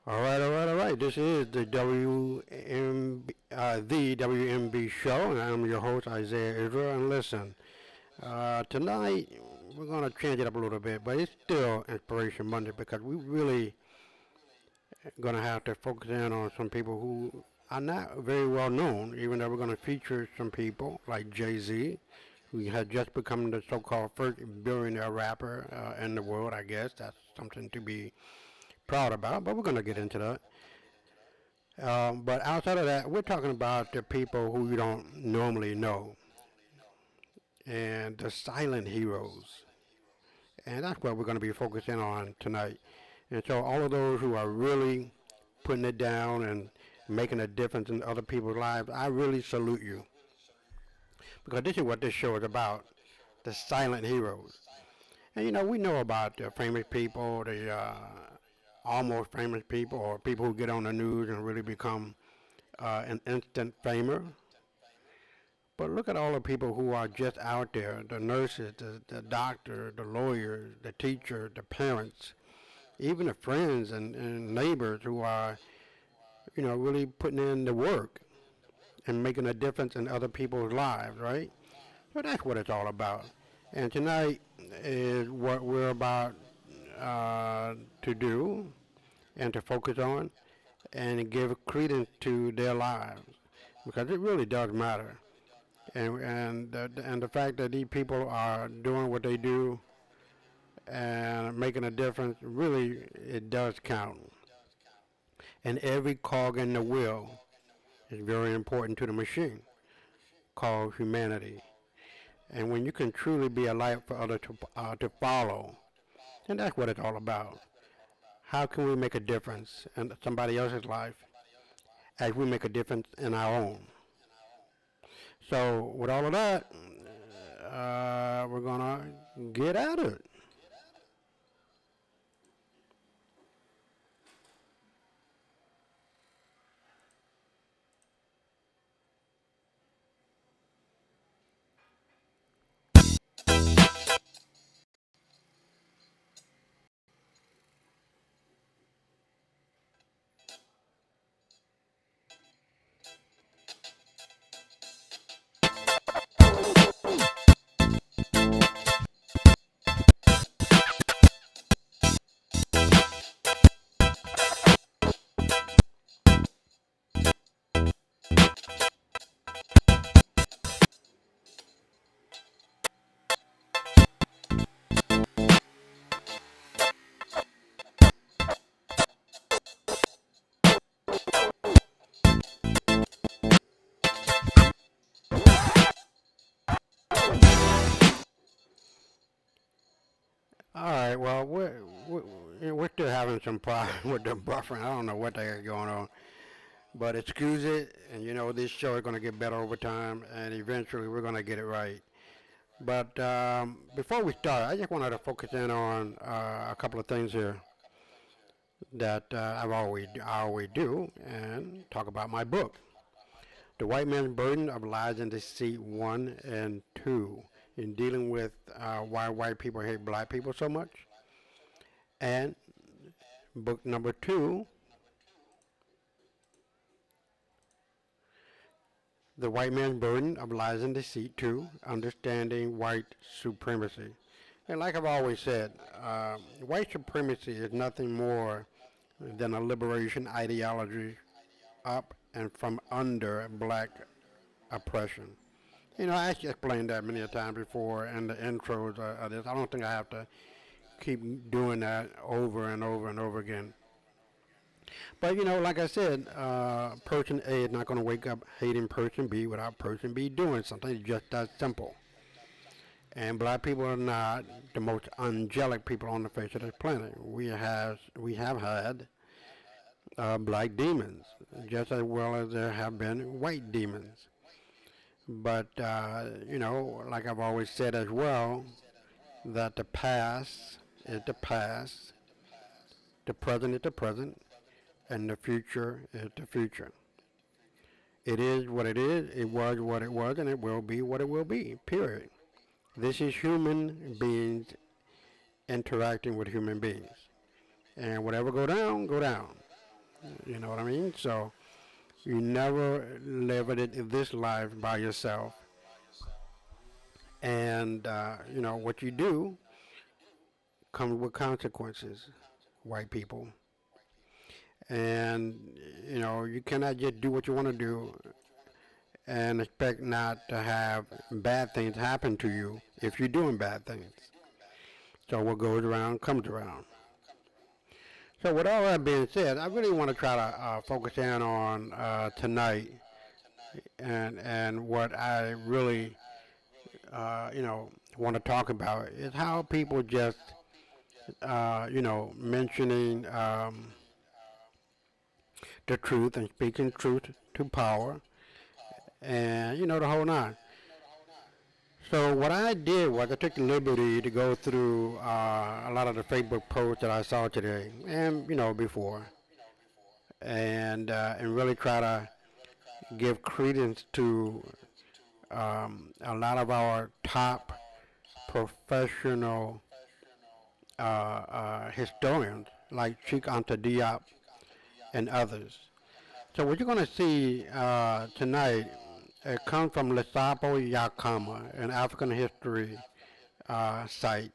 All right. This is the WMB show, and I'm your host Isaiah Israel. And listen, tonight we're gonna change it up a little bit, but it's still Inspiration Monday because we really gonna have to focus in on some people who are not very well known. Even though we're gonna feature some people like Jay-Z, who has just become the so-called first billionaire rapper in the world. I guess that's something to be proud about. But we're gonna get into that. But outside of that, we're talking about the people who you don't normally know and the silent heroes. And that's what we're going to be focusing on tonight. And so, all of those who are really putting it down and making a difference in other people's lives, I really salute you. Because this is what this show is about, the silent heroes. And we know about the famous people, the almost famous people, or people who get on the news and really become an instant famer. But look at all the people who are just out there, the nurses, the doctor, the lawyers, the teacher, the parents, even the friends and neighbors who are, really putting in the work and making a difference in other people's lives, right? So that's what it's all about. And tonight is what we're about to do and to focus on and give credence to their lives because it really does matter. And the fact that these people are doing what they do and making a difference, really, it does count. And every cog in the wheel is very important to the machine called humanity. And when you can truly be a light for others to follow, and that's what it's all about. How can we make a difference in somebody else's life as we make a difference in our own? So with all of that, we're gonna get at it. All right. Well, we're still having some problem with the buffering. I don't know what the heck is going on, but excuse it. And this show is going to get better over time, and eventually we're going to get it right. But before we start, I just wanted to focus in on a couple of things here that I always do, and talk about my book, The White Man's Burden of Lies and Deceit 1 and 2, in dealing with why white people hate black people so much. And book number 2, The White Man's Burden of Lies and Deceit 2, Understanding White Supremacy. And like I've always said, white supremacy is nothing more than a liberation ideology up and from under black oppression. I actually explained that many a time before in the intros of this. I don't think I have to keep doing that over and over and over again. But like I said, person A is not going to wake up hating person B without person B doing something. It's just that simple. And black people are not the most angelic people on the face of this planet. We have had black demons, just as well as there have been white demons. But like I've always said as well, that the past is the past, the present is the present, and the future is the future. It is what it is, it was what it was, and it will be what it will be, period. This is human beings interacting with human beings. And whatever go down, go down. You know what I mean? So you never live it in this life by yourself. And, what you do comes with consequences, white people. And, you cannot just do what you want to do and expect not to have bad things happen to you if you're doing bad things. So what goes around comes around. So with all that being said, I really want to try to focus in on tonight, and what I really want to talk about is how people just mentioning the truth and speaking truth to power, and the whole nine. So what I did was I took the liberty to go through a lot of the Facebook posts that I saw today and before, and really try to give credence to a lot of our top professional historians like Cheikh Anta Diop and others. So what you're going to see tonight, it comes from Lesapo Yakama, an African history site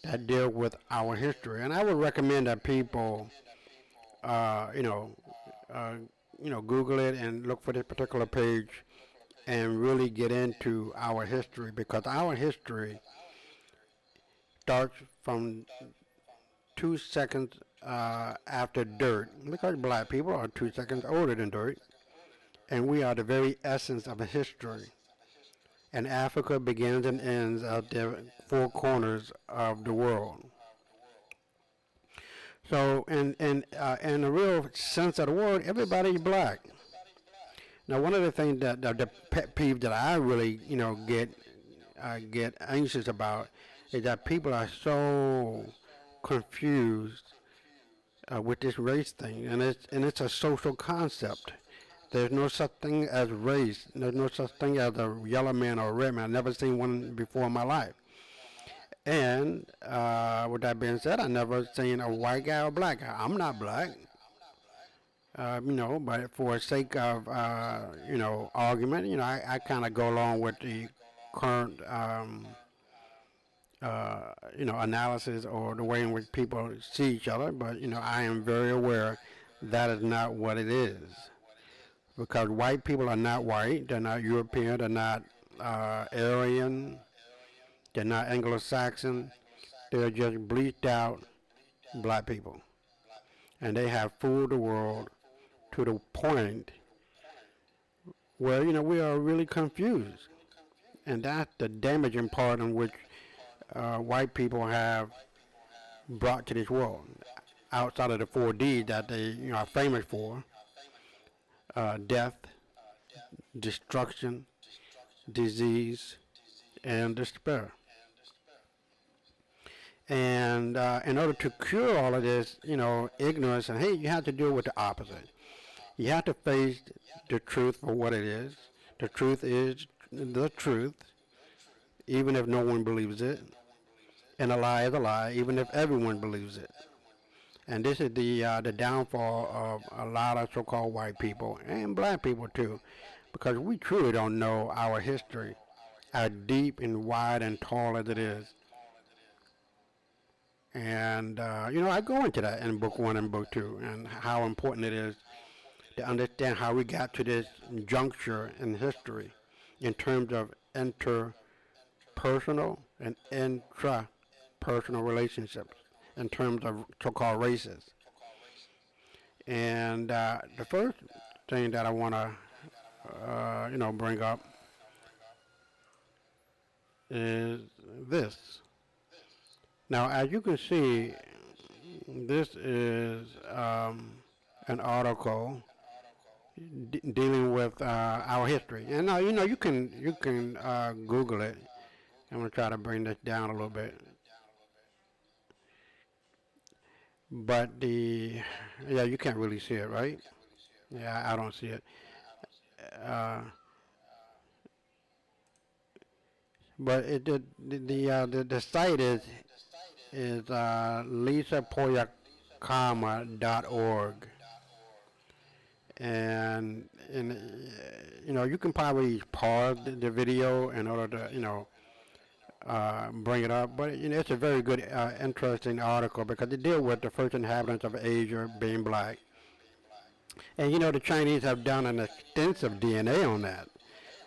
that deal with our history. And I would recommend that people, uh, you know, uh, Google it and look for this particular page and really get into our history, because our history starts from 2 seconds after dirt, because black people are 2 seconds older than dirt, and we are the very essence of a history. And Africa begins and ends at the four corners of the world. So, in the real sense of the word, everybody's black. Now, one of the things that the pet peeve that I really, get anxious about is that people are so confused with this race thing, and it's a social concept. There's no such thing as race. There's no such thing as a yellow man or a red man. I've never seen one before in my life. And with that being said, I never seen a white guy or black guy. I'm not black, but for sake of argument, I kind of go along with the current analysis or the way in which people see each other. But I am very aware that is not what it is, because white people are not white. They're not European. They're not Aryan. They're not Anglo-Saxon. They're just bleached out black people, and they have fooled the world to the point where we are really confused, and that's the damaging part in which white people have brought to this world. Outside of the 4D that they are famous for, death, destruction, disease, and despair. And in order to cure all of this, ignorance, and hey, you have to deal with the opposite. You have to face the truth for what it is. The truth is the truth, even if no one believes it. And a lie is a lie, even if everyone believes it. And this is the downfall of a lot of so-called white people and black people too, because we truly don't know our history, how deep and wide and tall as it is. And I go into that in book one and book two, and how important it is to understand how we got to this juncture in history in terms of interpersonal and intrapersonal relationships, in terms of so-called races. And the first thing that I want to, bring up is this. Now, as you can see, this is an article dealing with our history, and now you can Google it. I'm gonna try to bring this down a little bit, but yeah, you can't really see it, right? Yeah, I don't see it. Uh, but the site is lisapoyakama.org. and you can probably pause the video in order to bring it up. But it's a very good, interesting article because it deals with the first inhabitants of Asia being black. And the Chinese have done an extensive DNA on that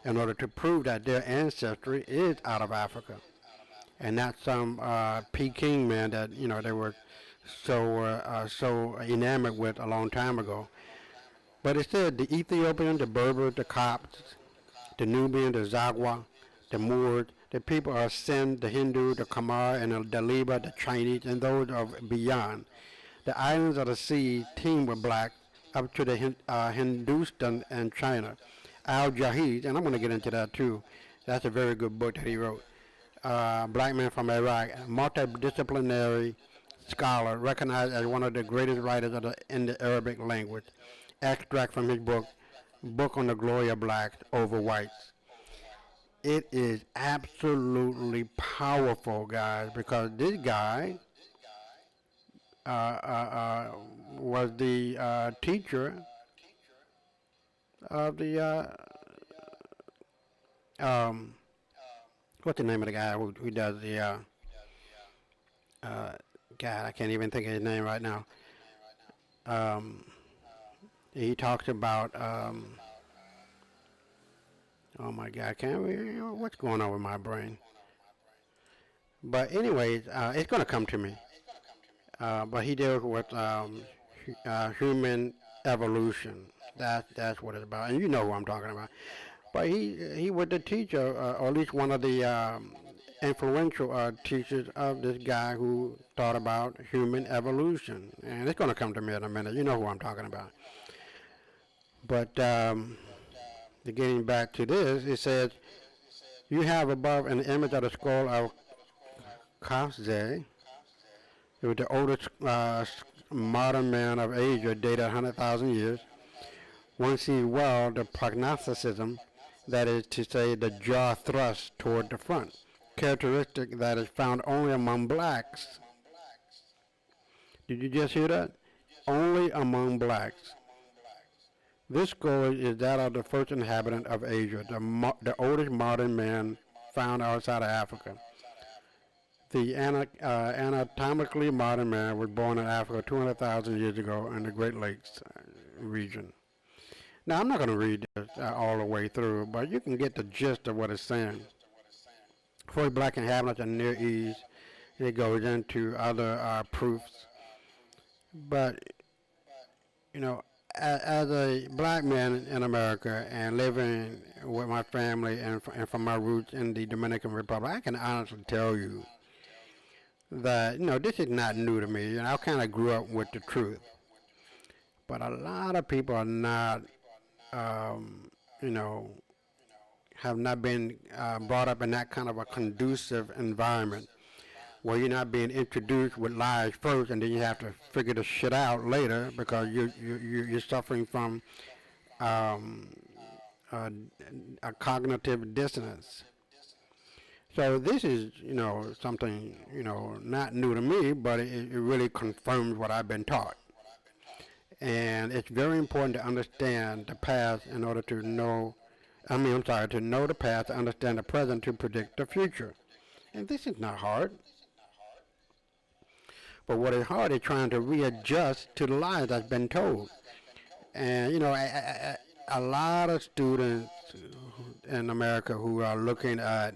in order to prove that their ancestry is out of Africa and not some Peking man that they were so enamored with a long time ago. But it said the Ethiopians, the Berbers, the Copts, the Nubians, the Zagwa, the Moors, the people of Sind, the Hindu, the Khmer, and the Liba, the Chinese, and those of beyond. The islands of the sea teem with black up to the Hindustan and China. Al-Jahid, and I'm going to get into that too. That's a very good book that he wrote. Black man from Iraq, multidisciplinary scholar, recognized as one of the greatest writers in the Arabic language. Extract from his book on the glory of blacks over whites. It is absolutely powerful, guys, because this guy uh, uh, uh, was the teacher of the um, what's the name of the guy who does the uh, God, I can't even think of his name right now. Um, he talks about oh my God, I can't what's going on with my brain? But anyways, it's gonna come to me. But he deals with human evolution. That's what it's about, and you know who I'm talking about. But he was the teacher, or at least one of the influential teachers of this guy who thought about human evolution. And it's going to come to me in a minute. You know who I'm talking about. But getting back to this, it says, you have above an image of the skull of Kafze. It was the oldest modern man of Asia, dated 100,000 years. One sees well the prognosticism, that is to say, the jaw thrust toward the front, characteristic that is found only among blacks. Did you just hear that? Only among blacks. This skull is that of the first inhabitant of Asia, the oldest modern man found outside of Africa. The anatomically modern man was born in Africa 200,000 years ago in the Great Lakes region. Now, I'm not going to read this all the way through, but you can get the gist of what it's saying. For black inhabitants in the Near East, it goes into other proofs. But, as a black man in America and living with my family and from my roots in the Dominican Republic, I can honestly tell you that, this is not new to me. I kind of grew up with the truth. But a lot of people are not um, you know, have not been brought up in that kind of a conducive environment where you're not being introduced with lies first, and then you have to figure the shit out later because you're suffering from um, a, a cognitive dissonance. So this is, something, not new to me, but it really confirms what I've been taught. And it's very important to understand the past in order to know, I'm sorry, to know the past, to understand the present, to predict the future. And this is not hard. But what is hard is trying to readjust to the lies that's been told. And, a lot of students in America who are looking at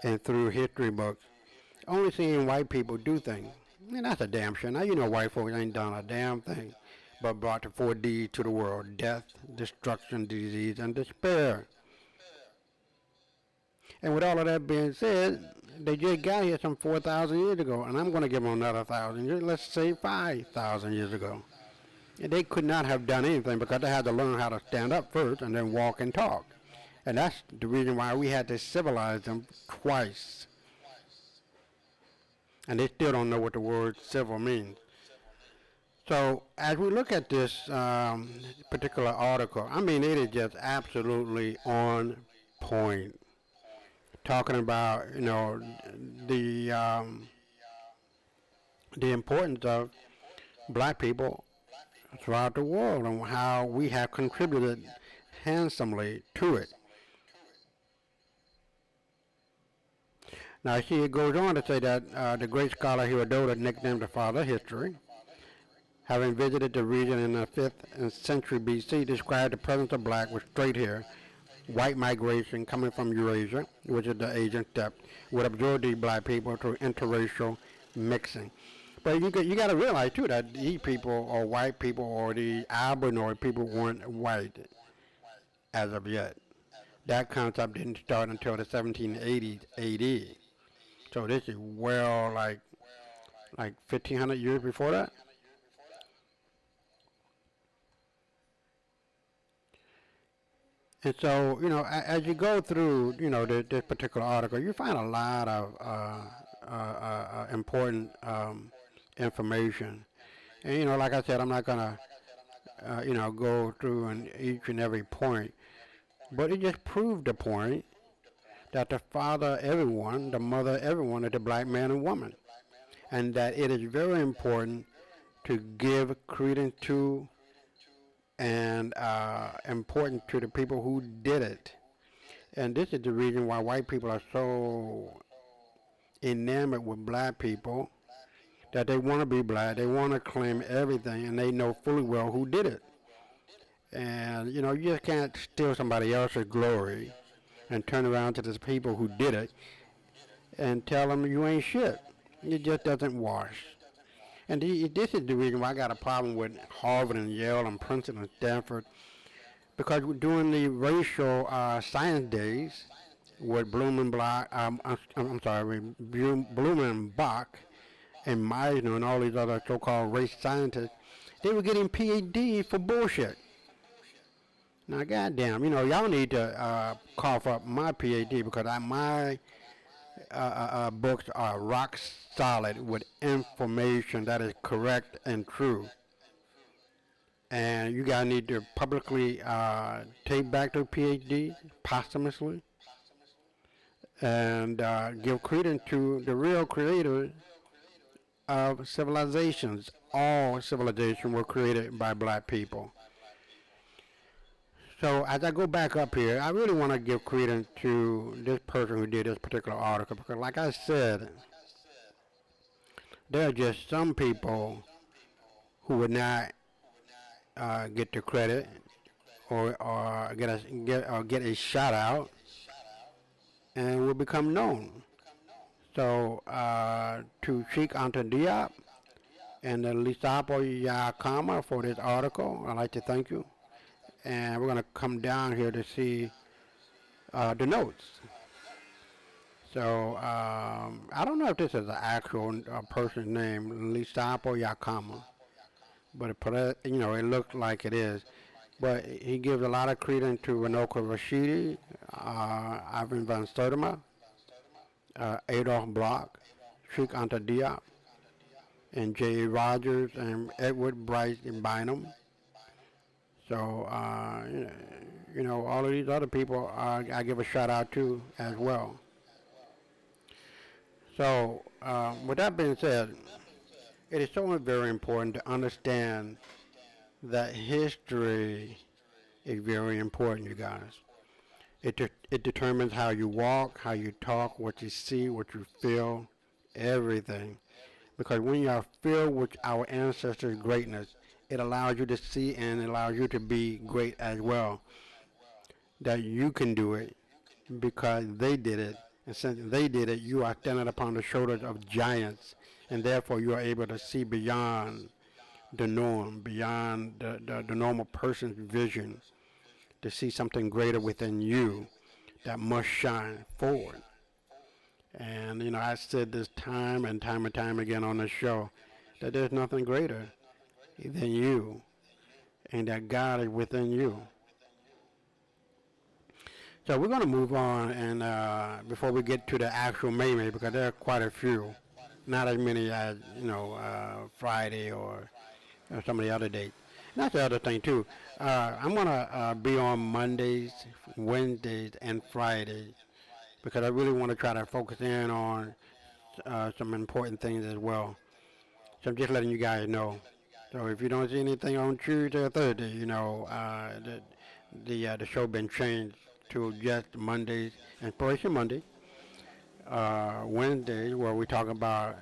and through history books, only seeing white people do things. And that's a damn shame. Now, white folks ain't done a damn thing but brought the 4Ds to the world: death, destruction, disease, and despair. And with all of that being said, they just got here some 4,000 years ago, and I'm going to give them another 1,000 years, let's say 5,000 years ago. And they could not have done anything because they had to learn how to stand up first and then walk and talk. And that's the reason why we had to civilize them twice. And they still don't know what the word civil means. So as we look at this particular article, it is just absolutely on point. Talking about, the importance of black people throughout the world and how we have contributed handsomely to it. Now, see, it goes on to say that the great scholar Herodotus, nicknamed the father of history, having visited the region in the 5th century BC, described the presence of black with straight hair, white migration coming from Eurasia, which is the Asian steppe, would absorb these black people through interracial mixing. But you got to realize too that these people or white people or the albinoid people weren't white as of yet. That concept didn't start until the 1780s AD. So this is well like 1500 years before that. And so, as you go through, this particular article, you find a lot of important information. And, like I said, I'm not going to, go through each and every point, but it just proved the point that the father of everyone, the mother of everyone is the black man and woman. And that it is very important to give credence to and important to the people who did it. And this is the reason why white people are so enamored with black people that they want to be black, they want to claim everything, and they know fully well who did it. And you just can't steal somebody else's glory and turn around to the people who did it and tell them you ain't shit. It just doesn't wash. And this is the reason why I got a problem with Harvard and Yale and Princeton and Stanford, because during the racial science days with Blumenbach, I'm sorry, Blumenbach and Meisner and all these other so-called race scientists, they were getting PhDs for bullshit. Now, goddamn, y'all need to cough up my PhD because my books are rock solid with information that is correct and true. And you guys need to publicly take back their PhD posthumously and give credence to the real creators of civilizations. All civilizations were created by black people. So as I go back up here, I really want to give credence to this person who did this particular article because, like I said, there are just some people who would not get the credit or get a shout out and will become known. So to Sheikh Anta Diop and the Lisapo Yakama for this article, I'd like to thank you. And we're going to come down here to see the notes. So I don't know if this is an actual person's name, Lisapo Yakama, but it looks like it is. But he gives a lot of credence to Renoka Rashidi, Ivan van Sertima, Adolf Bloch, Sheikh Anta Diop, and J. Rogers and Edward Bryce Bynum. So, all of these other people I give a shout out to as well. So, with that being said, it is so very important to understand that history is very important, you guys. It determines how you walk, how you talk, what you see, what you feel, everything. Because when you are filled with our ancestors' greatness, it allows you to see and it allows you to be great as well. That you can do it because they did it. And since they did it, you are standing upon the shoulders of giants. And therefore, you are able to see beyond the norm, beyond the normal person's vision, to see something greater within you that must shine forward. And, I said this time and time again on this show that there's nothing greater than you and that God is within you. So we're going to move on and before we get to the actual May, because there are quite a few, not as many as, Friday or some of the other dates. And that's the other thing, too. I'm going to be on Mondays, Wednesdays, and Fridays because I really want to try to focus in on some important things as well. So I'm just letting you guys know. So if you don't see anything on Tuesday or Thursday, the show been changed to just Mondays, Inspiration Monday, Wednesdays where we talk about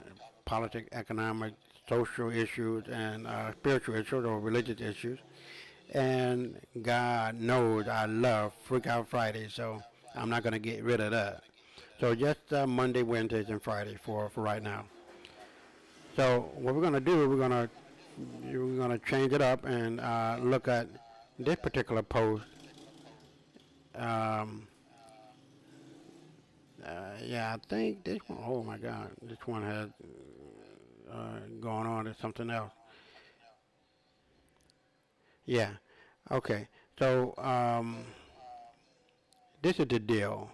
politics, economic, social issues, and spiritual issues or religious issues. And God knows I love Freak Out Friday, so I'm not gonna get rid of that. So just Monday, Wednesdays, and Friday for right now. So what we're gonna do, we're gonna change it up and look at this particular post. Um, yeah, I think this one. Oh my God, this one has gone on to something else. Yeah. Okay. So this is the deal.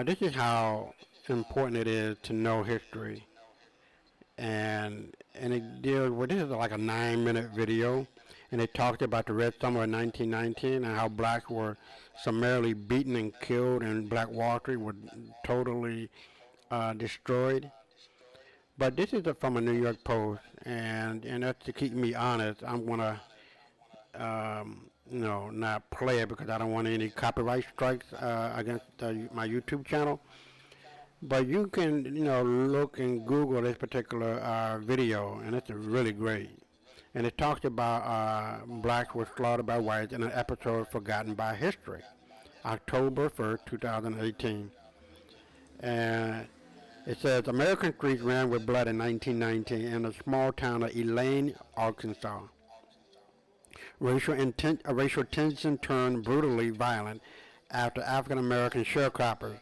This is how important it is to know history, and it deals with this is like a 9-minute video, and it talks about the Red Summer of 1919 and how blacks were summarily beaten and killed, and Black Wall Street was totally destroyed. But this is from a New York Post, and that's to keep me honest. I'm gonna not play it because I don't want any copyright strikes against my YouTube channel. But you can, look and Google this particular video, and it's really great. And it talks about blacks were slaughtered by whites in an episode forgotten by history, October 1st, 2018. And it says American streets ran with blood in 1919 in the small town of Elaine, Arkansas. Racial tension turned brutally violent after African American sharecroppers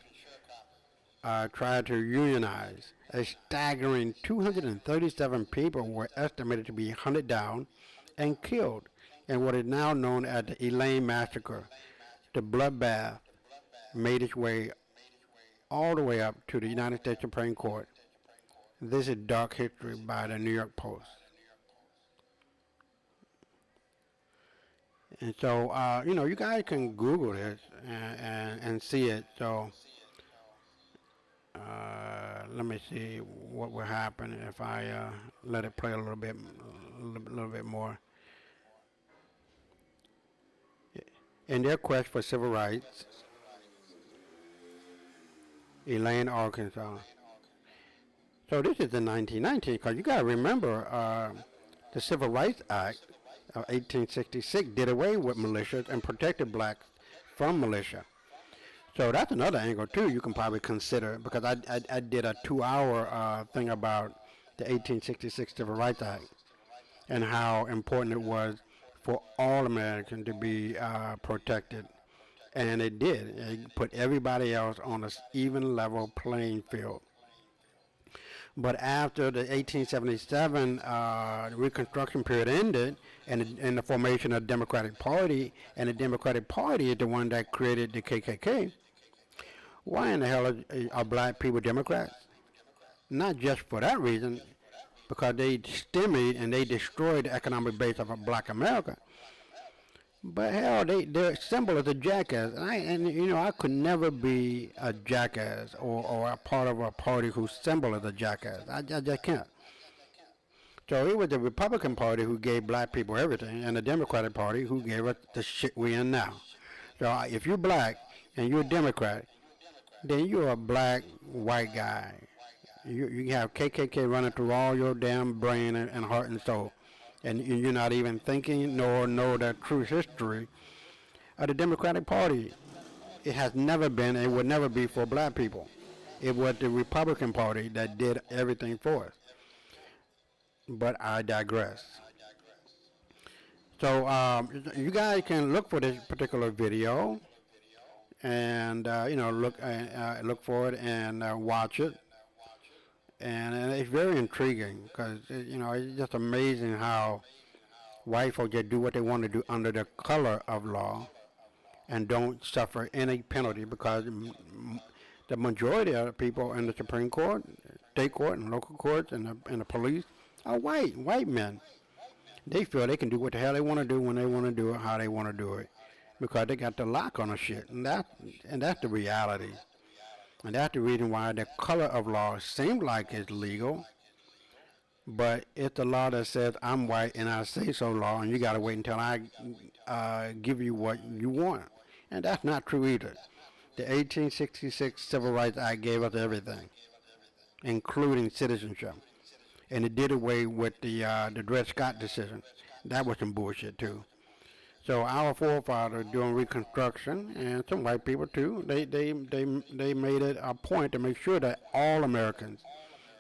tried to unionize. A staggering 237 people were estimated to be hunted down and killed in what is now known as the Elaine Massacre. The bloodbath made its way all the way up to the United States Supreme Court. This is dark history by the New York Post. And so, you guys can Google this and see it. So, let me see what will happen if I let it play a little bit more. In their quest for civil rights, Elaine, Arkansas. So this is in 1919, because you got to remember the Civil Rights Act of 1866 did away with militias and protected blacks from militia. So that's another angle too you can probably consider, because I did a 2-hour thing about the 1866 Civil Rights Act and how important it was for all Americans to be protected. And it did. It put everybody else on an even level playing field. But after the 1877 Reconstruction period ended, and the formation of the Democratic Party, and the Democratic Party is the one that created the KKK, why in the hell are black people Democrats? Not just for that reason, because they stymied and they destroyed the economic base of black America. But hell, their symbol is a jackass, and I could never be a jackass or a part of a party whose symbol is a jackass. I just can't. So it was the Republican Party who gave black people everything, and the Democratic Party who gave us the shit we in now. So if you're black and you're a Democrat, then you're a black white guy. You have KKK running through all your damn brain and heart and soul, and you're not even thinking nor know the true history of the Democratic Party. It has never been and would never be for black people. It was the Republican Party that did everything for us. But I digress. So you guys can look for this particular video and look for it and watch it. And it's very intriguing because it's just amazing how white folks just do what they want to do under the color of law and don't suffer any penalty, because the majority of the people in the Supreme Court, state court, and local courts, and the police are white men. They feel they can do what the hell they want to do when they want to do it, how they want to do it, because they got the lock on the shit, and that's the reality. And that's the reason why the color of law seems like it's legal, but it's a law that says I'm white and I say so law, and you got to wait until I give you what you want. And that's not true either. The 1866 Civil Rights Act gave us everything, including citizenship, and it did away with the Dred Scott decision. That was some bullshit too. So our forefathers during Reconstruction, and some white people too, they made it a point to make sure that all Americans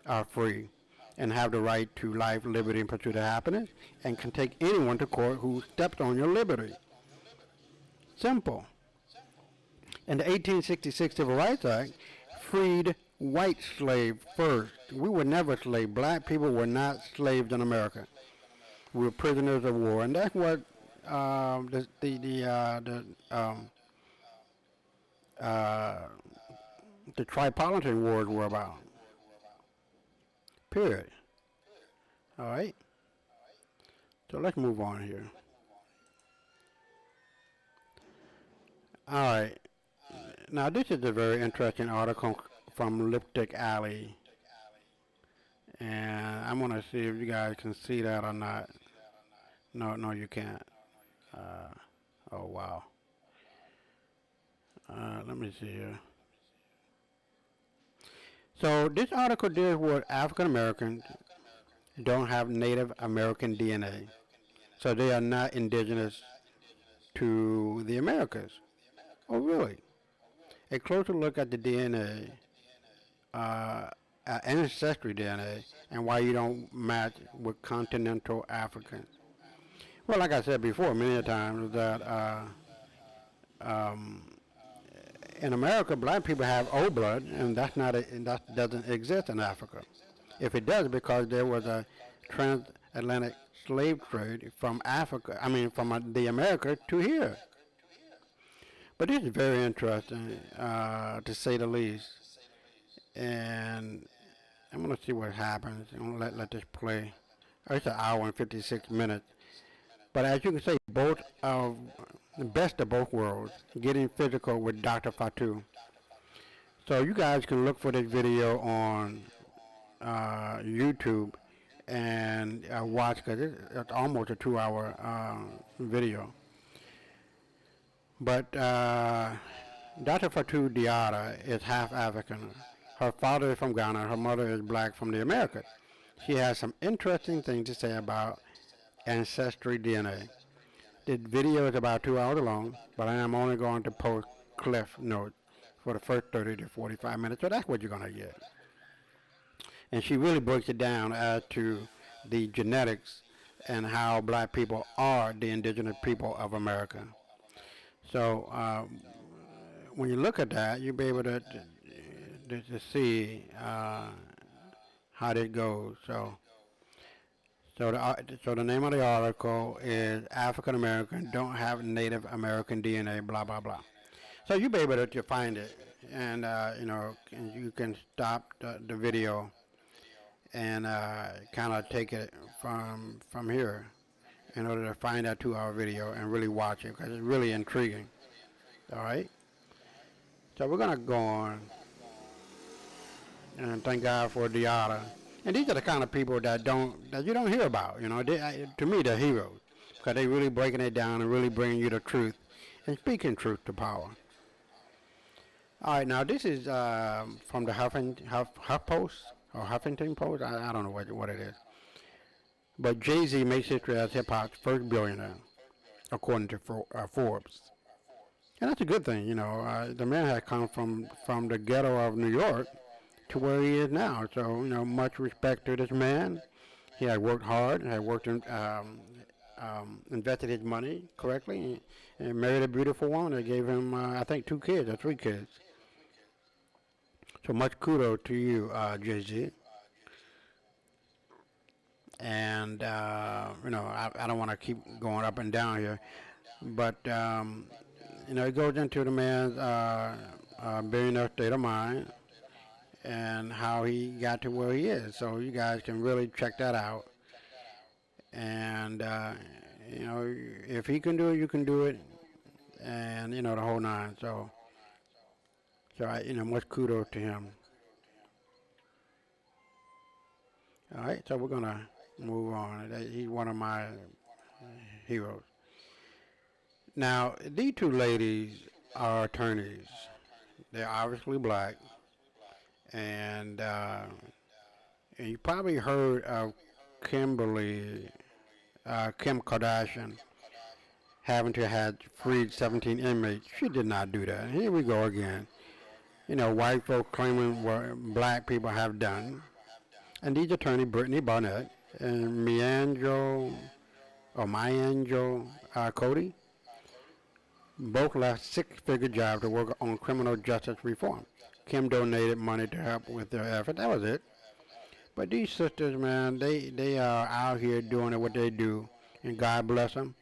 are free and have the right to life, liberty, and pursuit of happiness, and can take anyone to court who steps on your liberty. Simple. And the 1866 Civil Rights Act freed white slaves first. We were never slaves. Black people were not slaves in America. We were prisoners of war, and that's what uh, the Tripolitan Wars were about. Period. All right. So let's move on here. All right. Now this is a very interesting article from Lipstick Alley, and I'm gonna see if you guys can see that or not. No, no, you can't. Uh, oh wow. Let me see here. So this article deals with African Americans don't have Native American DNA, so they are not indigenous to the Americas. Oh really? A closer look at the DNA, ancestry DNA, and why you don't match with continental Africans. Well, like I said before, many times that um, in America, black people have old blood, and and that doesn't exist in Africa. If it does, because there was a transatlantic slave trade from Africa, I mean from the America to here. But this is very interesting, to say the least. And I'm gonna see what happens. I'm gonna let this play. It's an hour and 56 minutes. But as you can see, both of the best of both worlds, getting physical with Dr. Fatu. So you guys can look for this video on YouTube and watch, because it's almost a 2 hour video. But Dr. Fatu Diarra is half African. Her father is from Ghana. Her mother is black from the Americas. She has some interesting things to say about ancestry DNA. The video is about 2 hours long, but I am only going to post cliff notes for the first 30 to 45 minutes, so that's what you're going to get. And she really breaks it down as to the genetics and how black people are the indigenous people of America. So when you look at that, you'll be able to see how this goes. So the name of the article is African American Don't Have Native American DNA, blah blah blah. So you'll be able to find it, and and you can stop the video and kind of take it from here in order to find that 2 hour video and really watch it, because it's really intriguing. All right. So we're gonna go on, and thank God for Diata. And these are the kind of people that you don't hear about. To me, they're heroes, because they really breaking it down and really bringing you the truth and speaking truth to power. All right, now this is from the Huff Post or Huffington Post. I don't know what it is. But Jay-Z makes history as hip hop's first billionaire, according to Forbes. And that's a good thing. The man had come from the ghetto of New York to where he is now. So, much respect to this man. He had worked hard, had worked in, invested his money correctly, and married a beautiful woman that gave him, I think, 2 kids or 3 kids. So much kudos to you, Jay-Z. And, I don't want to keep going up and down here, but, it goes into the man's billionaire state of mind and how he got to where he is. So you guys can really check that out. And, if he can do it, you can do it. And, the whole nine. So much kudos to him. All right, so we're gonna move on. He's one of my heroes. Now, these two ladies are attorneys. They're obviously black, and you probably heard of Kim Kardashian having to have freed 17 inmates. She did not do that. Here we go again. White folk claiming what black people have done. And these attorney, Brittany Barnett and Myangel Cody, both left six-figure jobs to work on criminal justice reform. Kim donated money to help with their effort. That was it. But these sisters, man, they are out here doing what they do, and God bless them.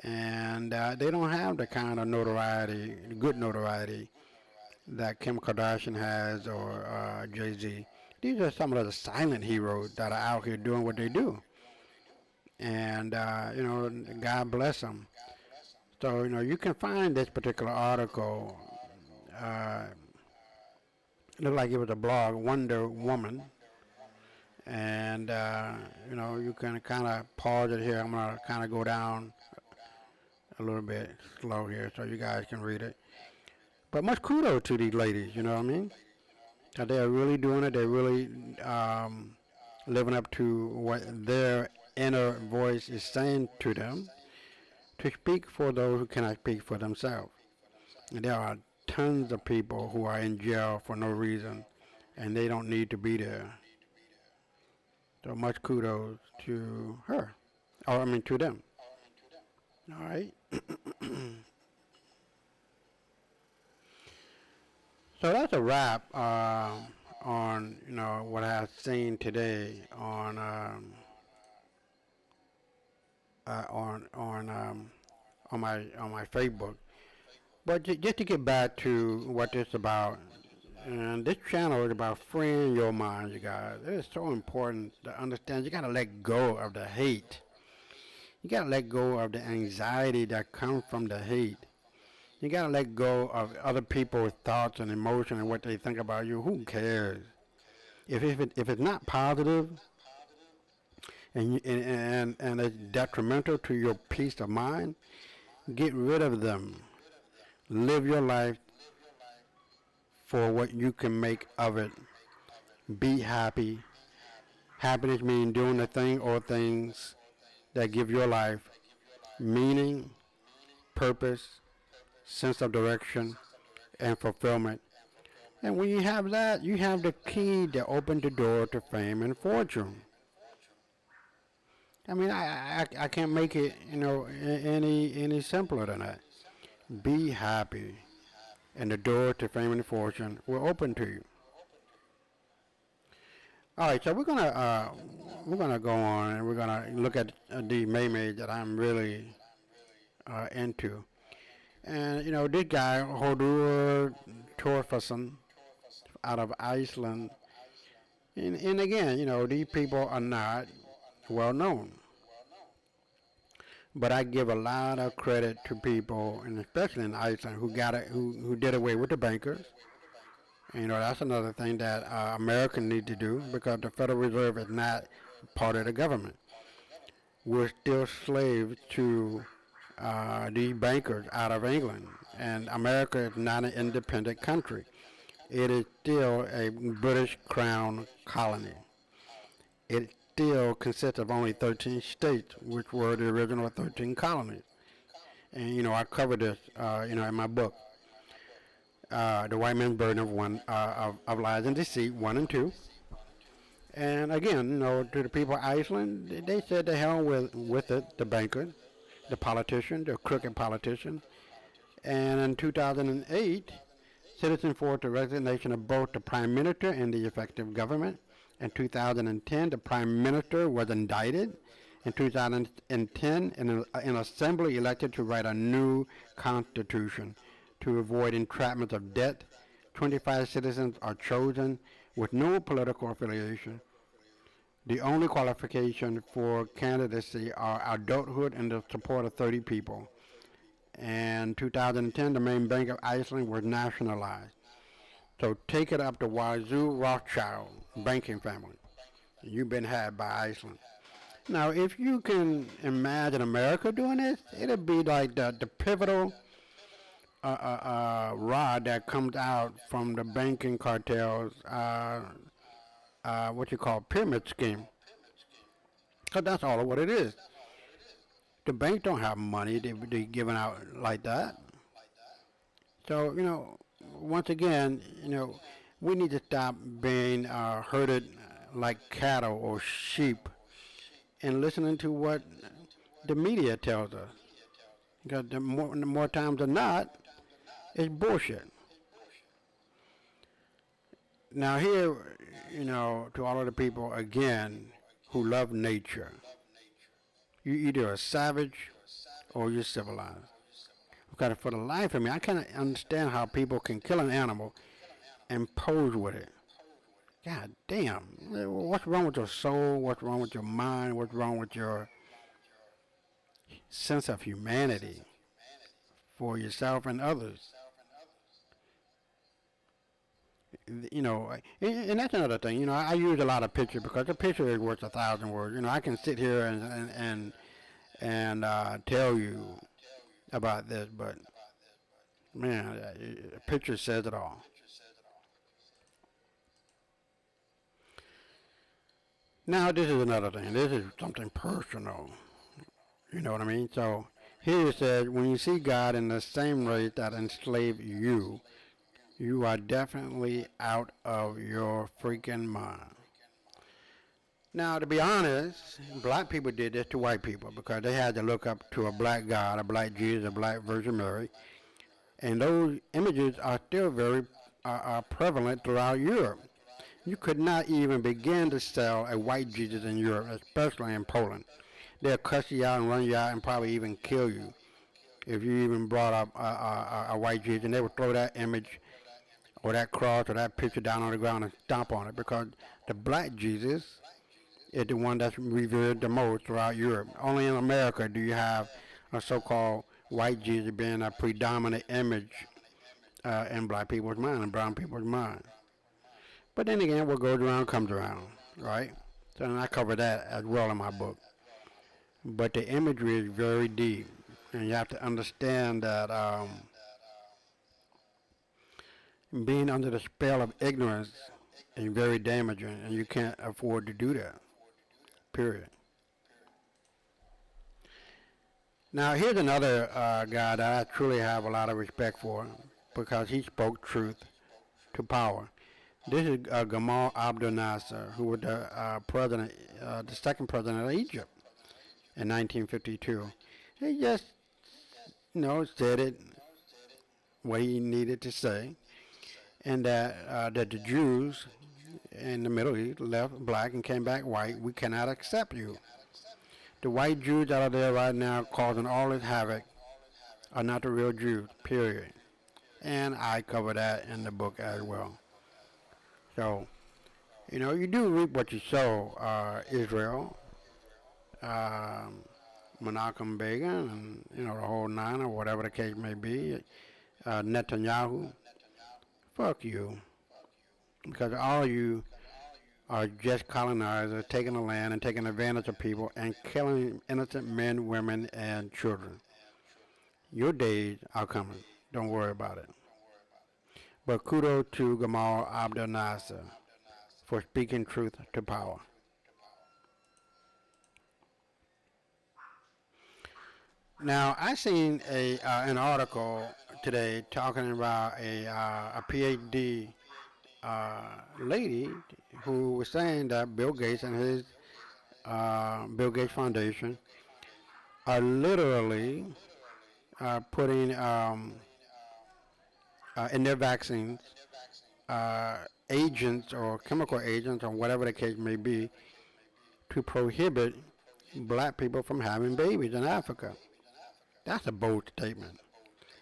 And they don't have the kind of notoriety, good notoriety, that Kim Kardashian has or Jay-Z. These are some of the silent heroes that are out here doing what they do. And, God bless them. So, you can find this particular article. Uh, it looked like it was a blog, Wonder Woman. And, you can kind of pause it here. I'm going to kind of go down a little bit slow here so you guys can read it. But much kudos to these ladies, you know what I mean? That they're really doing it. They're really living up to what their inner voice is saying to them to speak for those who cannot speak for themselves. And there are tons of people who are in jail for no reason, and they don't need to be there. So much kudos to her. Or, I mean, to them. All right. So that's a wrap on what I've seen today on my Facebook. But just to get back to what this is about, and this channel is about freeing your mind, you guys. It is so important to understand. You gotta let go of the hate. You gotta let go of the anxiety that comes from the hate. You gotta let go of other people's thoughts and emotions and what they think about you. Who cares? If it's not positive and it's detrimental to your peace of mind, get rid of them. Live your life for what you can make of it. Be happy. Happiness means doing the thing or things that give your life meaning, purpose, sense of direction, and fulfillment. And when you have that, you have the key that opens the door to fame and fortune. I mean, I can't make it, any simpler than that. Be happy, and the door to fame and fortune will open to you. All right, so we're gonna go on and we're gonna look at the mermaid that I'm really into. And this guy Hodur Torfason out of Iceland, and again, these people are not well known. But I give a lot of credit to people, and especially in Iceland, who did away with the bankers. And, that's another thing that Americans need to do because the Federal Reserve is not part of the government. We're still slaves to the bankers out of England, and America is not an independent country. It is still a British Crown colony. It still consists of only 13 states, which were the original 13 colonies. And I covered this, in my book, The White Man's Burden of Lies and Deceit, 1 and 2. And again, to the people of Iceland, they said to hell with it, the bankers, the politicians, the crooked politicians. And in 2008, citizens forced the resignation of both the prime minister and the effective government. In 2010, the prime minister was indicted. In 2010, an assembly elected to write a new constitution to avoid entrapment of debt. 25 citizens are chosen with no political affiliation. The only qualification for candidacy are adulthood and the support of 30 people. In 2010, the main bank of Iceland was nationalized. So take it up to Wazoo Rothschild banking family. You've been had by Iceland. Now, if you can imagine America doing this, it'll be like the pivotal rod that comes out from the banking cartels, what you call pyramid scheme. Because that's all of what it is. The bank don't have money they giving out like that. So, once again, we need to stop being herded like cattle or sheep and listening to what the media tells us. Because the more times than not, it's bullshit. Now here, to all of the people again who love nature, you either a savage or you're civilized. Because for the life of me, I can't understand how people can kill an animal and pose with it. God damn. What's wrong with your soul? What's wrong with your mind? What's wrong with your sense of humanity for yourself and others? And that's another thing. I use a lot of pictures because a picture is worth 1,000 words. I can sit here and tell you about this, but man, a picture says it all. Now, this is another thing. This is something personal. You know what I mean? So here it says, when you see God in the same race that enslaved you, you are definitely out of your freaking mind. Now, to be honest, black people did this to white people because they had to look up to a black God, a black Jesus, a black Virgin Mary, and those images are still very prevalent throughout Europe. You could not even begin to sell a white Jesus in Europe, especially in Poland. They'll cuss you out and run you out and probably even kill you if you even brought up a white Jesus, and they would throw that image or that cross or that picture down on the ground and stomp on it because the black Jesus is the one that's revered the most throughout Europe. Only in America do you have a so-called white Jesus being a predominant image in black people's mind and brown people's mind. But then again, what goes around comes around, right? So and I cover that as well in my book. But the imagery is very deep, and you have to understand that being under the spell of ignorance is very damaging, and you can't afford to do that, period. Now, here's another guy that I truly have a lot of respect for because he spoke truth to power. This is Gamal Abdel Nasser, who was the second president of Egypt in 1952. He just, said it what he needed to say, and that the Jews in the Middle East left black and came back white. We cannot accept you. The white Jews that are there right now causing all this havoc are not the real Jews, period. And I cover that in the book as well. So, you do reap what you sow, Israel, Menachem Begin, and, the whole nine or whatever the case may be, Netanyahu. Fuck you. Because all you are just colonizers taking the land and taking advantage of people and killing innocent men, women, and children. Your days are coming. Don't worry about it. But kudos to Gamal Abdel Nasser for speaking truth to power. Now, I seen an article today talking about a PhD lady who was saying that Bill Gates and his Bill Gates Foundation are literally putting in their vaccines agents or chemical agents or whatever the case may be to prohibit black people from having babies in Africa. That's a bold statement.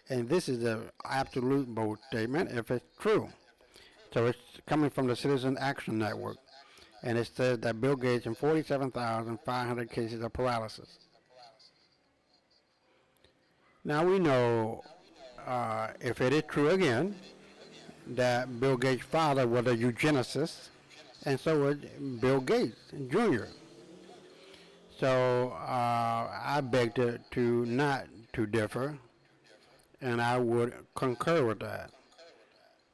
And this is an absolute bold statement if it's true. So it's coming from the Citizen Action Network. And it says that Bill Gates in 47,500 cases of paralysis. Now we know, if it is true again, that Bill Gates' father was a eugenicist and so is Bill Gates Jr. So I beg to not to differ, and I would concur with that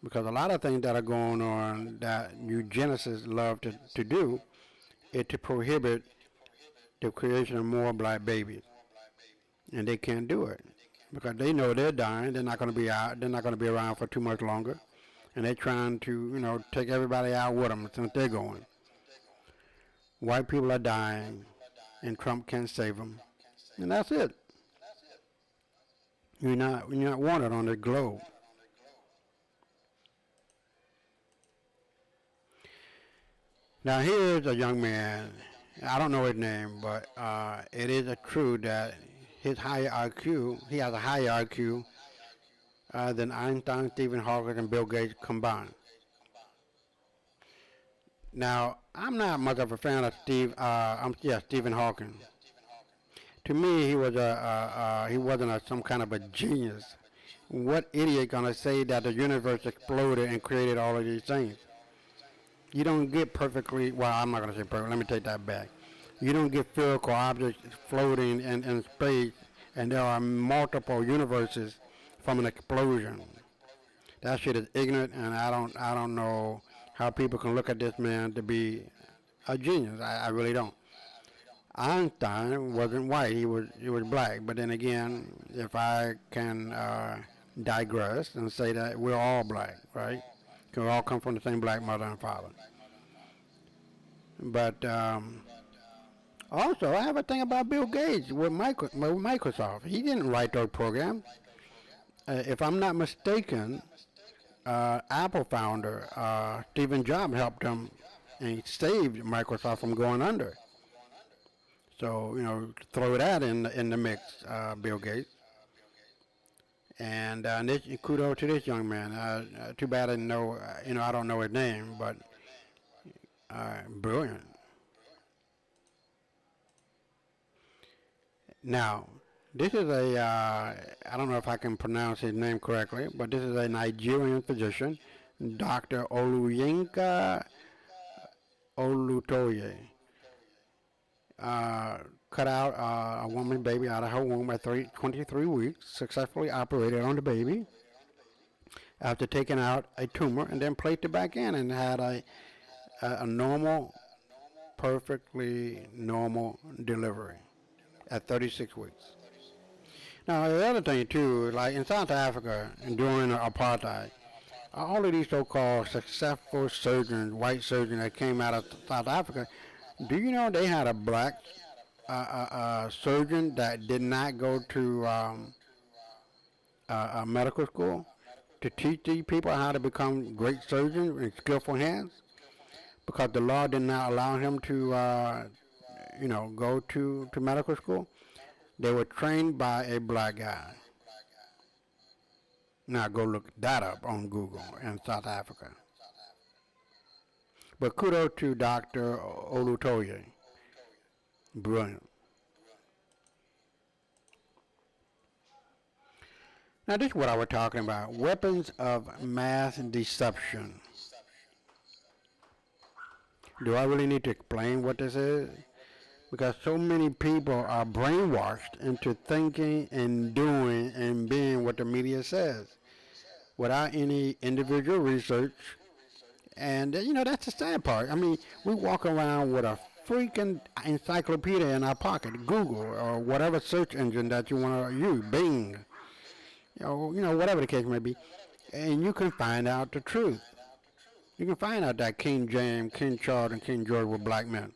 because a lot of things that are going on that eugenicists love to do is to prohibit the creation of more black babies, and they can't do it because they know they're dying. They're not going to be out. They're not going to be around for too much longer, and they're trying to take everybody out with them since they're going. White people are dying, and Trump can't save them, and that's it. You're not wanted on the globe. Now here's a young man. I don't know his name, but it is a true that his higher IQ, he has a higher IQ than Einstein, Stephen Hawking, and Bill Gates combined. Now I'm not much of a fan of Stephen Hawking. To me, he wasn't some kind of a genius. What idiot gonna say that the universe exploded and created all of these things? You don't get perfectly, well, I'm not going to say perfect, let me take that back. You don't get spherical objects floating in space and there are multiple universes from an explosion. That shit is ignorant and I don't know how people can look at this man to be a genius. I really don't. Einstein wasn't white, he was black. But then again, if I can digress and say that we're all black, right? Because we all come from the same black mother and father. But also, I have a thing about Bill Gates with Microsoft. He didn't write those programs. If I'm not mistaken, Apple founder Stephen Jobs helped him and saved Microsoft from going under. So throw that in the mix, Bill Gates. And kudos to this young man. Too bad I didn't know, I don't know his name, but brilliant. Now, this is I don't know if I can pronounce his name correctly, but this is a Nigerian physician, Dr. Oluyinka Olutoye. Cut out a woman's baby out of her womb at 23 weeks, successfully operated on the baby after taking out a tumor and then placed it back in and had a normal, perfectly normal delivery at 36 weeks. Now, the other thing, too, like in South Africa during apartheid, all of these so-called successful surgeons, white surgeons that came out of South Africa, do you know they had a black surgeon that did not go to medical school to teach these people how to become great surgeons with skillful hands? Because the law did not allow him to, go to medical school. They were trained by a black guy. Now go look that up on Google in South Africa. But kudos to Dr. Olutoye. Brilliant. Now this is what I was talking about. Weapons of mass deception. Do I really need to explain what this is? Because so many people are brainwashed into thinking and doing and being what the media says without any individual research. And, that's the sad part. I mean, we walk around with a freaking encyclopedia in our pocket, Google or whatever search engine that you want to use, Bing, whatever the case may be, and you can find out the truth. You can find out that King James, King Charles, and King George were black men.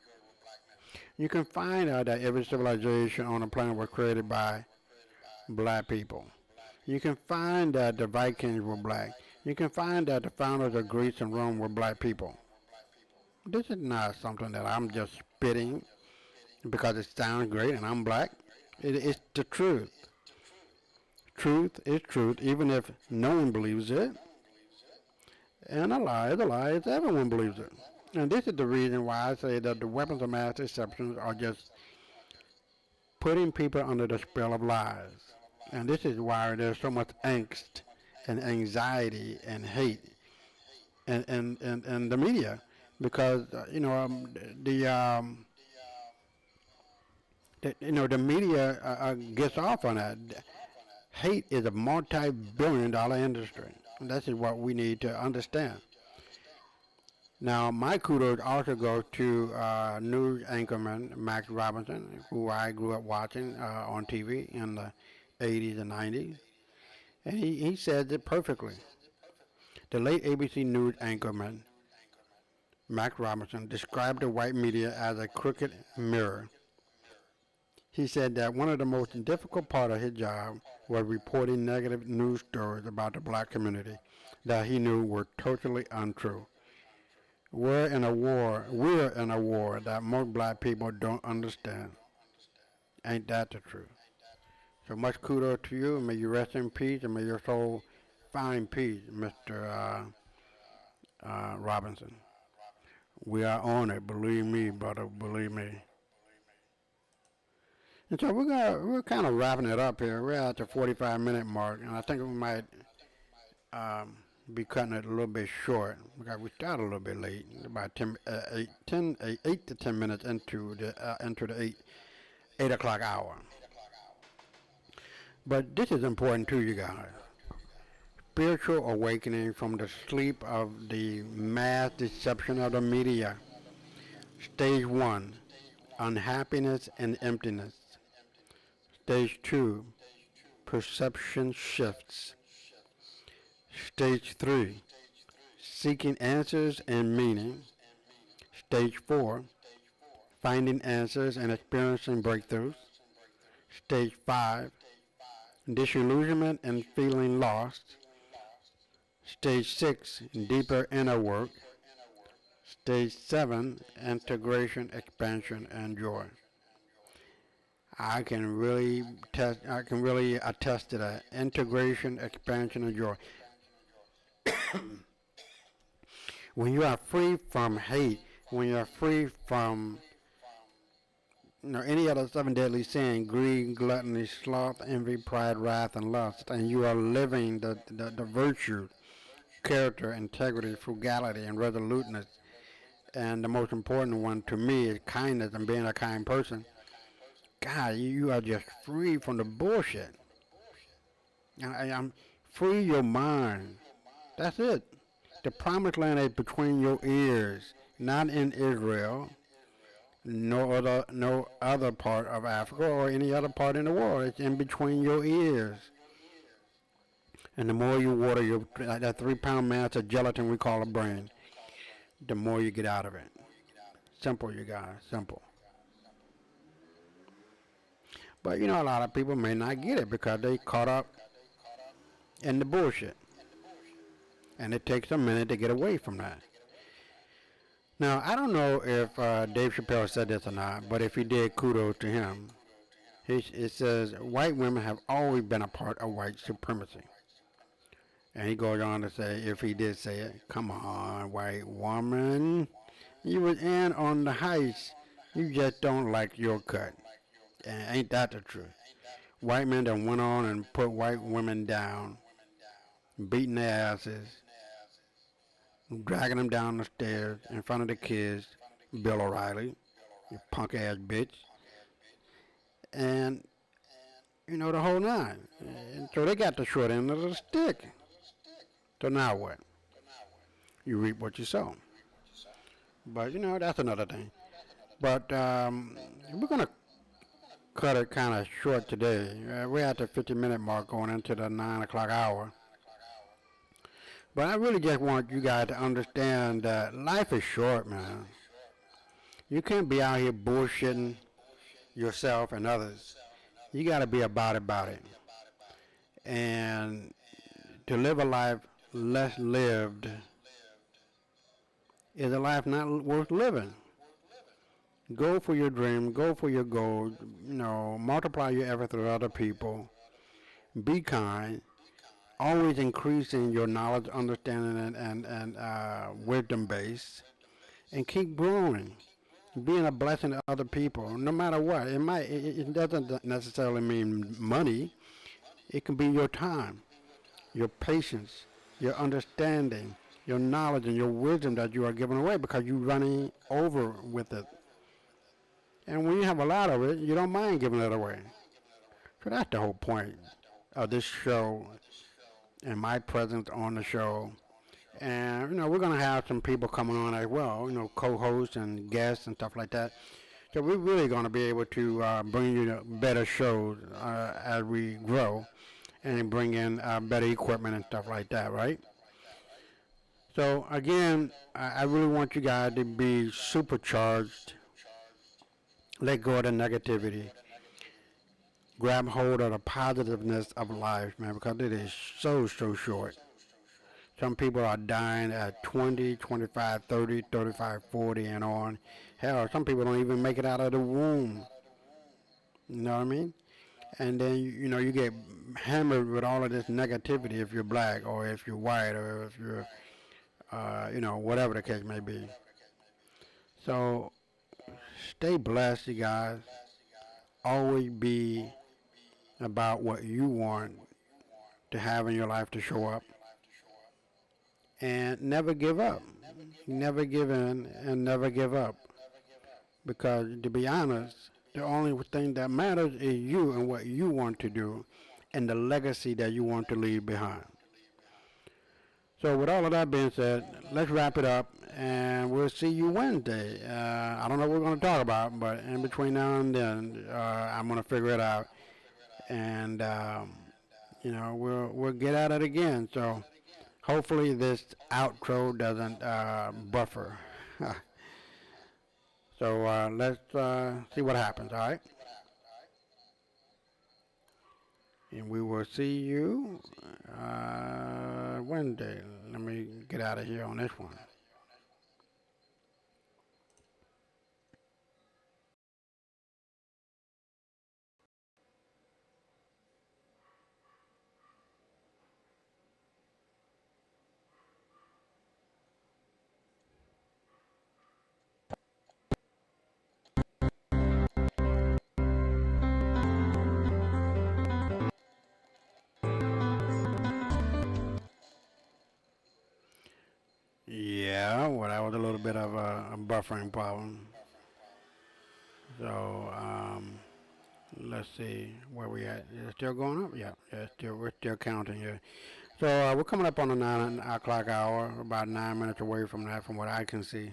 You can find out that every civilization on the planet was created by black people. You can find that the Vikings were black. You can find that the founders of Greece and Rome were black people. This is not something that I'm just spitting because it sounds great and I'm black. It's the truth. Truth is truth, even if no one believes it. And a lie is a lie if everyone believes it. And this is the reason why I say that the weapons of mass deception are just putting people under the spell of lies. And this is why there's so much angst and anxiety and hate in the media. because the media gets off on that. Hate is a multi-billion-dollar industry. This is what we need to understand. Now, my kudos also go to news anchorman Max Robinson, who I grew up watching on TV in the 80s and 90s. And he said it perfectly. The late ABC News anchorman Max Robinson described the white media as a crooked mirror. He said that one of the most difficult parts of his job was reporting negative news stories about the black community that he knew were totally untrue. We're in a war that most black people don't understand. Ain't that the truth? So much kudos to you, and may you rest in peace, and may your soul find peace, Mr. Robinson. We are on it, believe me, brother, believe me. And so we're kind of wrapping it up here. We're at the 45-minute mark, and I think we might be cutting it a little bit short because we started a little bit late, about 8 to 10 minutes into the 8 o'clock hour. But this is important to you guys. Spiritual awakening from the sleep of the mass deception of the media. Stage 1, unhappiness and emptiness. Stage 2, perception shifts. Stage 3, seeking answers and meaning. Stage 4, finding answers and experiencing breakthroughs. Stage 5, disillusionment and feeling lost. Stage 6, deeper inner work. Stage 7, integration, expansion, and joy. I can really attest to that. Integration, expansion, and joy. When you are free from hate, when you are free from any other seven deadly sin, greed, gluttony, sloth, envy, pride, wrath, and lust, and you are living the virtue, character, integrity, frugality, and resoluteness, and the most important one to me is kindness and being a kind person. God, you are just free from the bullshit. I'm free your mind. That's it. The promised land is between your ears, not in Israel, no other part of Africa or any other part in the world. It's in between your ears. And the more you water that 3-pound mass of gelatin we call a brain, the more you get out of it. Simple, you guys, simple. But a lot of people may not get it because they caught up in the bullshit. And it takes a minute to get away from that. Now, I don't know if Dave Chappelle said this or not, but if he did, kudos to him. It says, white women have always been a part of white supremacy. And he goes on to say, if he did say it, come on, white woman. You was in on the heist. You just don't like your cut. And ain't that the truth? White men done went on and put white women down, beating their asses, dragging them down the stairs in front of the kids, Bill O'Reilly, you punk ass bitch, and the whole nine. And so they got the short end of the stick. So now what? You reap what you sow. But that's another thing. But we're gonna cut it kind of short today. We're at the 50-minute mark going into the 9 o'clock hour. But I really just want you guys to understand that life is short, man. You can't be out here bullshitting yourself and others. You got to be about it. And to live a life less lived is a life not worth living. Go for your dream, go for your goal, multiply your effort through other people. Be kind. Always increasing your knowledge, understanding, and wisdom base. And keep growing. Being a blessing to other people, no matter what. It doesn't necessarily mean money. It can be your time, your patience, your understanding, your knowledge and your wisdom that you are giving away because you're running over with it. And when you have a lot of it, you don't mind giving it away. So that's the whole point of this show and my presence on the show. And, we're going to have some people coming on as well, co-hosts and guests and stuff like that. So we're really going to be able to bring you better shows as we grow and bring in better equipment and stuff like that, right? So again, I really want you guys to be supercharged. Let go of the negativity. Grab hold of the positiveness of life, man, because it is so, so short. Some people are dying at 20, 25, 30, 35, 40 and on. Hell, some people don't even make it out of the womb. You know what I mean? And then, you get hammered with all of this negativity if you're black or if you're white or if you're, whatever the case may be. So stay blessed, you guys. Always be about what you want to have in your life to show up. And never give up. Never give in and never give up. Because to be honest, the only thing that matters is you and what you want to do and the legacy that you want to leave behind. So with all of that being said, let's wrap it up and we'll see you Wednesday. I don't know what we're going to talk about, but in between now and then, I'm going to figure it out. And, we'll get at it again. So hopefully this outro doesn't buffer. So let's see what happens, all right? And we will see you Wednesday. Let me get out of here on this one. Yeah, well, that was a little bit of a buffering problem. So let's see where we at. Is it still going up? Yeah, we're still counting here. So we're coming up on the 9 o'clock hour, about 9 minutes away from that, from what I can see.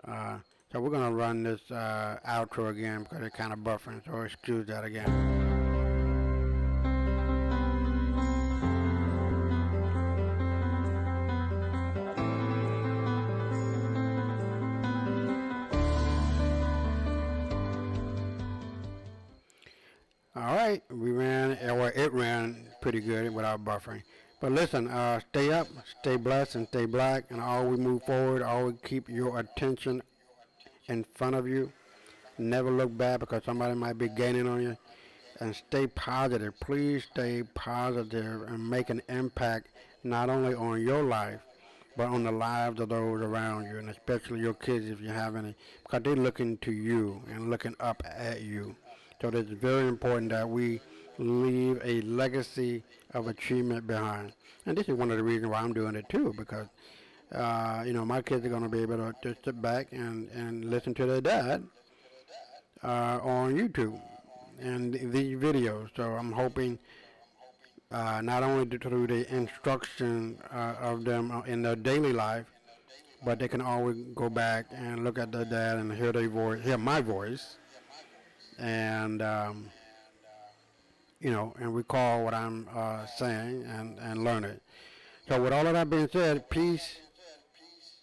Uh, so we're gonna run this outro again because it's kind of buffering. So excuse that again. All right, it ran pretty good without buffering. But listen, stay up, stay blessed, and stay black, and always move forward. Always keep your attention in front of you. Never look back because somebody might be gaining on you. And stay positive. Please stay positive and make an impact not only on your life, but on the lives of those around you, and especially your kids if you have any, because they're looking to you and looking up at you. So it's very important that we leave a legacy of achievement behind. And this is one of the reasons why I'm doing it too, because my kids are going to be able to just sit back and listen to their dad on YouTube and these videos. So I'm hoping not only through the instruction of them in their daily life, but they can always go back and look at their dad and hear their voice, hear my voice, and and recall what I'm saying and learn it. So with all of that being said, peace,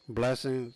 blessings,